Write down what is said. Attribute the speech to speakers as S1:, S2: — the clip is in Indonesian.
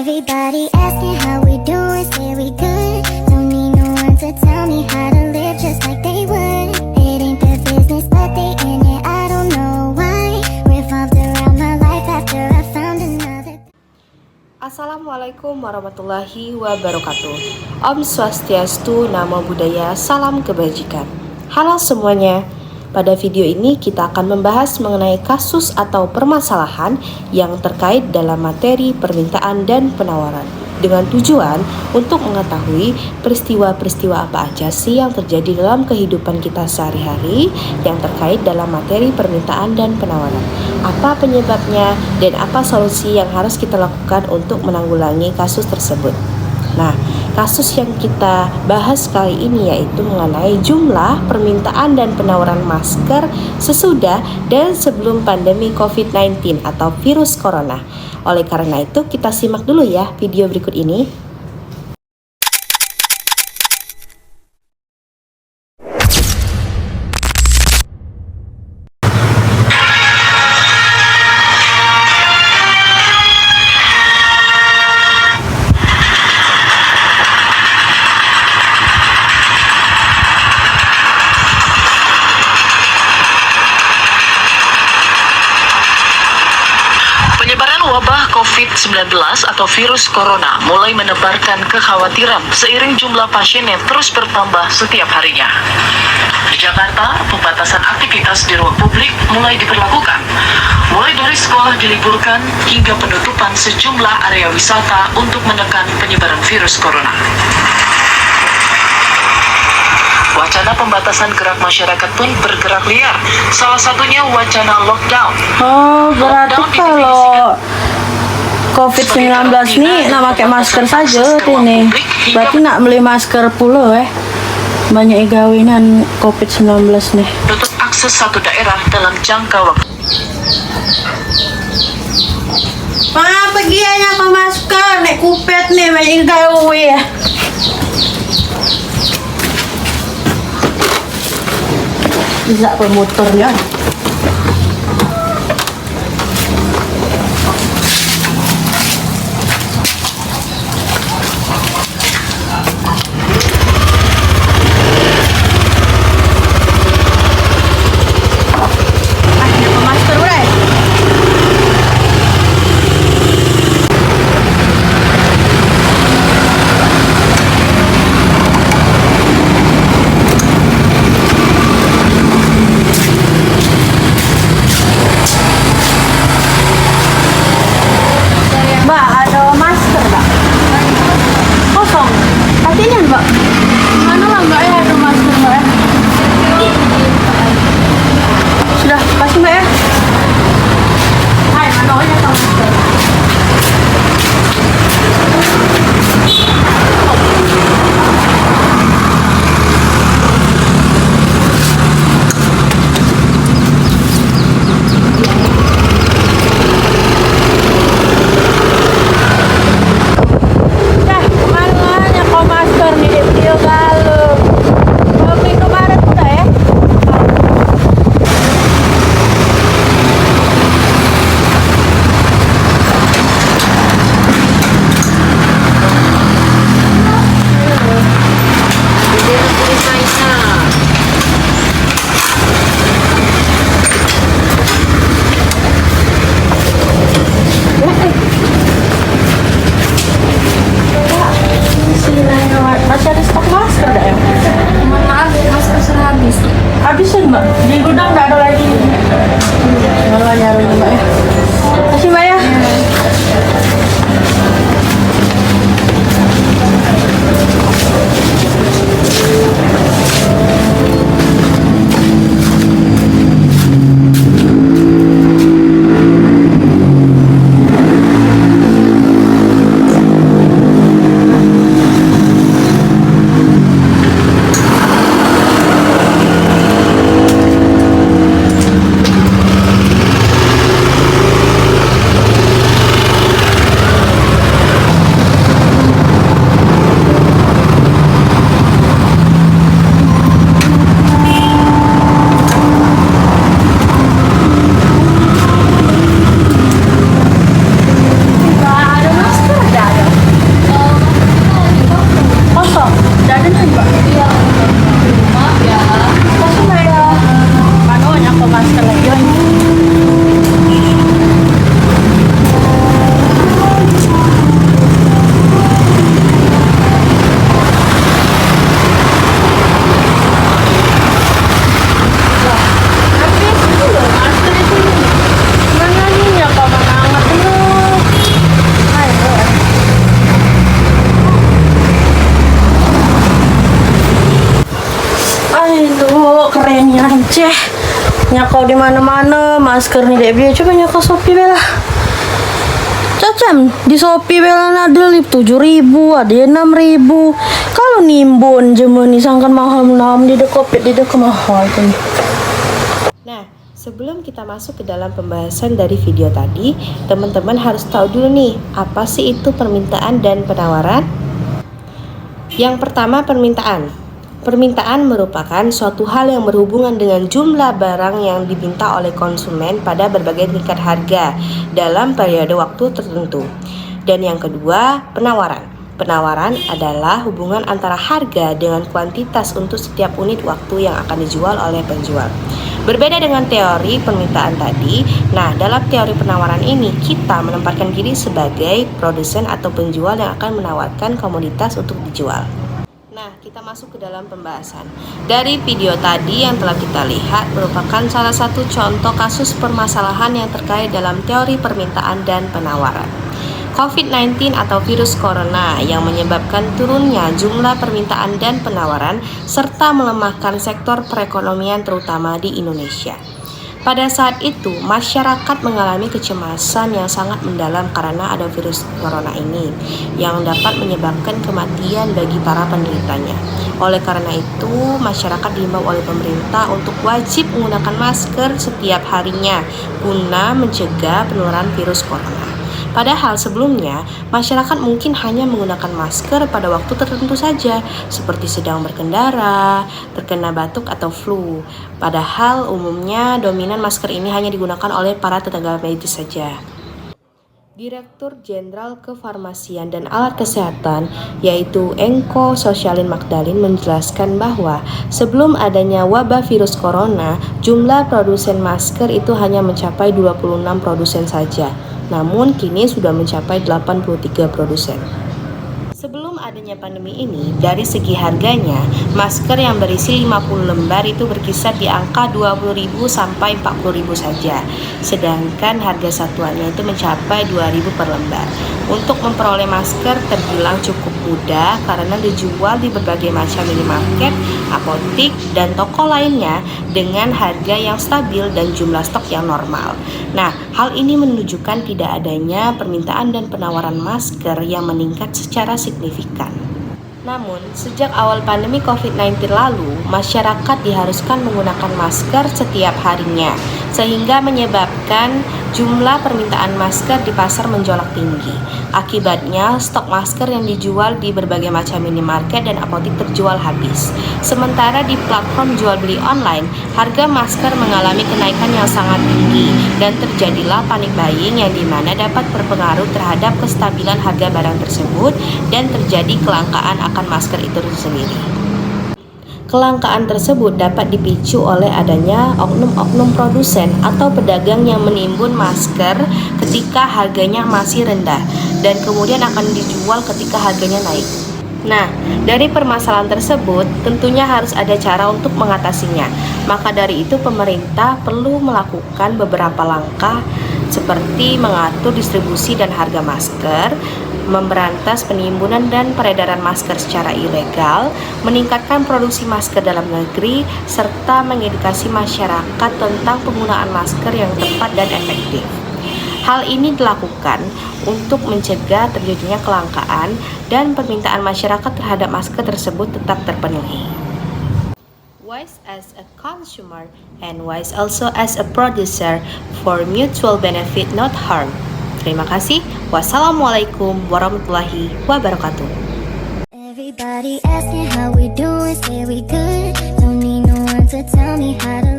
S1: Everybody asking how we doing, say we good. Don't need no one to tell me how to live just like they would. It ain't their business, but they in it, I don't know why. Revolved around my life after I found another.
S2: Assalamualaikum warahmatullahi wabarakatuh. Om Swastiastu, Namo Buddhaya, salam kebajikan. Halo semuanya. Pada video ini kita akan membahas mengenai kasus atau permasalahan yang terkait dalam materi permintaan dan penawaran, dengan tujuan untuk mengetahui peristiwa-peristiwa apa aja sih yang terjadi dalam kehidupan kita sehari-hari yang terkait dalam materi permintaan dan penawaran. Apa penyebabnya dan apa solusi yang harus kita lakukan untuk menanggulangi kasus tersebut. Nah, kasus yang kita bahas kali ini yaitu mengenai jumlah permintaan dan penawaran masker sesudah dan sebelum pandemi COVID-19 atau virus corona. Oleh karena itu, kita simak dulu ya video berikut ini.
S3: Penyebaran wabah COVID-19 atau virus corona mulai menebarkan kekhawatiran seiring jumlah pasien yang terus bertambah setiap harinya. Di Jakarta, pembatasan aktivitas di ruang publik mulai diberlakukan, mulai dari sekolah diliburkan hingga penutupan sejumlah area wisata untuk menekan penyebaran virus corona. Wacana pembatasan gerak masyarakat pun bergerak liar. Salah satunya wacana lockdown.
S4: Oh, berarti kalau COVID-19 nih nak pakai masker saja ini. Berarti nak beli masker pula banyak gawinan COVID-19 nih.
S3: Menutup akses satu daerah dalam jangka waktu.
S4: Pergi aja ke masker, nek kupet nih banyak gawe ya. Bisa pemuternya. receh. Nyakau di mana-mana masker nih dek dia coba nyakau Shopee bela. Cacam di Shopee bela ada lip 7.000, ada 6.000. Kalau nimbun jemeni sangkan mahal di Covid di mahal tuh.
S2: Nah, sebelum kita masuk ke dalam pembahasan dari video tadi, teman-teman harus tahu dulu nih, apa sih itu permintaan dan penawaran? Yang pertama, permintaan. Permintaan merupakan suatu hal yang berhubungan dengan jumlah barang yang diminta oleh konsumen pada berbagai tingkat harga dalam periode waktu tertentu. Dan yang kedua, penawaran. Penawaran adalah hubungan antara harga dengan kuantitas untuk setiap unit waktu yang akan dijual oleh penjual. Berbeda dengan teori permintaan tadi, nah dalam teori penawaran ini kita menempatkan diri sebagai produsen atau penjual yang akan menawarkan komoditas untuk dijual. Nah, kita masuk ke dalam pembahasan. Dari video tadi yang telah kita lihat merupakan salah satu contoh kasus permasalahan yang terkait dalam teori permintaan dan penawaran. COVID-19 atau virus corona yang menyebabkan turunnya jumlah permintaan dan penawaran serta melemahkan sektor perekonomian terutama di Indonesia. Pada saat itu, masyarakat mengalami kecemasan yang sangat mendalam karena ada virus corona ini yang dapat menyebabkan kematian bagi para penderitanya. Oleh karena itu, masyarakat diimbau oleh pemerintah untuk wajib menggunakan masker setiap harinya guna mencegah penularan virus corona. Padahal sebelumnya, masyarakat mungkin hanya menggunakan masker pada waktu tertentu saja, seperti sedang berkendara, terkena batuk atau flu. Padahal umumnya dominan masker ini hanya digunakan oleh para tenaga medis saja. Direktur Jenderal Kefarmasian dan Alat Kesehatan, yaitu Enko Socialin Magdalin menjelaskan bahwa sebelum adanya wabah virus corona, jumlah produsen masker itu hanya mencapai 26 produsen saja. Namun kini sudah mencapai 83 produsen. Sebelum adanya pandemi ini, dari segi harganya, masker yang berisi 50 lembar itu berkisar di angka 20.000 sampai 40.000 saja. Sedangkan harga satuannya itu mencapai 2.000 per lembar. Untuk memperoleh masker terbilang cukup mudah karena dijual di berbagai macam minimarket, apotik, dan toko lainnya dengan harga yang stabil dan jumlah stok yang normal. Nah, hal ini menunjukkan tidak adanya permintaan dan penawaran masker yang meningkat secara signifikan. Namun, sejak awal pandemi COVID-19 lalu, masyarakat diharuskan menggunakan masker setiap harinya, sehingga menyebabkan jumlah permintaan masker di pasar menjolak tinggi. Akibatnya, stok masker yang dijual di berbagai macam minimarket dan apotik terjual habis. Sementara di platform jual beli online, harga masker mengalami kenaikan yang sangat tinggi dan terjadilah panic buying yang dimana dapat berpengaruh terhadap kestabilan harga barang tersebut dan terjadi kelangkaan akan masker itu sendiri. Kelangkaan tersebut dapat dipicu oleh adanya oknum-oknum produsen atau pedagang yang menimbun masker ketika harganya masih rendah dan kemudian akan dijual ketika harganya naik. Nah, dari permasalahan tersebut tentunya harus ada cara untuk mengatasinya. Maka dari itu pemerintah perlu melakukan beberapa langkah seperti mengatur distribusi dan harga masker, memberantas penimbunan dan peredaran masker secara ilegal, meningkatkan produksi masker dalam negeri, serta mengedukasi masyarakat tentang penggunaan masker yang tepat dan efektif. Hal ini dilakukan untuk mencegah terjadinya kelangkaan dan permintaan masyarakat terhadap masker tersebut tetap terpenuhi. Wise as a consumer and wise also as a producer for mutual benefit not harm. Terima kasih. Wassalamualaikum warahmatullahi wabarakatuh.
S1: Everybody asking how we doing, say we good. Don't need no one to tell me how to